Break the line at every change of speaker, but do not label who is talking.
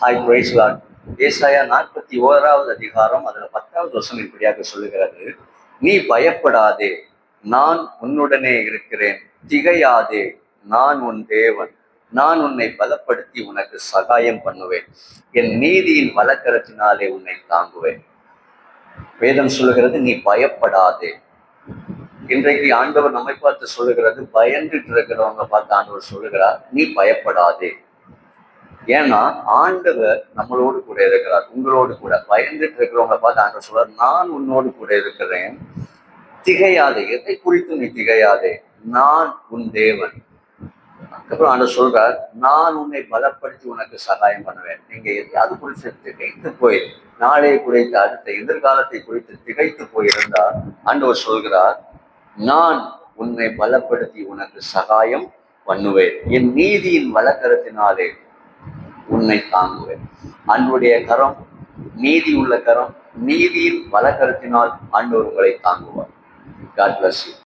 Hi price Lord. ஏசாயா 41வது அதிகாரம் அதுல 10வது வசனம் இப்படியாக சொல்லுகிறது, நீ பயப்படாதே, நான் உன்னுடனே இருக்கிறேன், திகையாதே, நான் உன் தேவன், நான் உன்னை பலப்படுத்தி உனக்கு சகாயம் பண்ணுவேன், என் நீதியின் வலக்கரத்தினாலே உன்னை தாங்குவேன். வேதம் சொல்லுகிறது, நீ பயப்படாதே. இன்றைக்கு ஆண்டவர் நம்மை பார்த்து சொல்லுகிறது, பயந்துட்டு இருக்கிறவங்க பார்த்து ஆண்டவர் சொல்லுகிறார், நீ பயப்படாதே. ஏன்னா ஆண்டவர் நம்மளோடு கூட இருக்கிறார், உங்களோடு கூட. பயந்துட்டு இருக்கிறவங்க பார்த்து ஆண்டவர் சொல்றார், நான் உன்னோடு கூட இருக்கிறேன், திகையாதே. எதை குறித்து நீ திகையாதே, நான் உன் தேவன். அதுக்கப்புறம் ஆண்டவர் சொல்றார், நான் உன்னை பலப்படுத்தி உனக்கு சகாயம் பண்ணுவேன். நீங்க எதையாவது குறித்து திகைத்து போய், நாளையை குறித்து அடுத்த எதிர்காலத்தை குறித்து திகைத்து போயிருந்தால் ஆண்டவர் சொல்கிறார், நான் உன்னை பலப்படுத்தி உனக்கு சகாயம் பண்ணுவேன், என் நீதியின் வலக்கரத்தினாலே உன்னை தாங்குவேன். அன்புடைய கரம், நீதி உள்ள கரம், நீதியின் வலக்கரத்தினால் ஆண்டவர் உங்களை தாங்குவார். God bless you.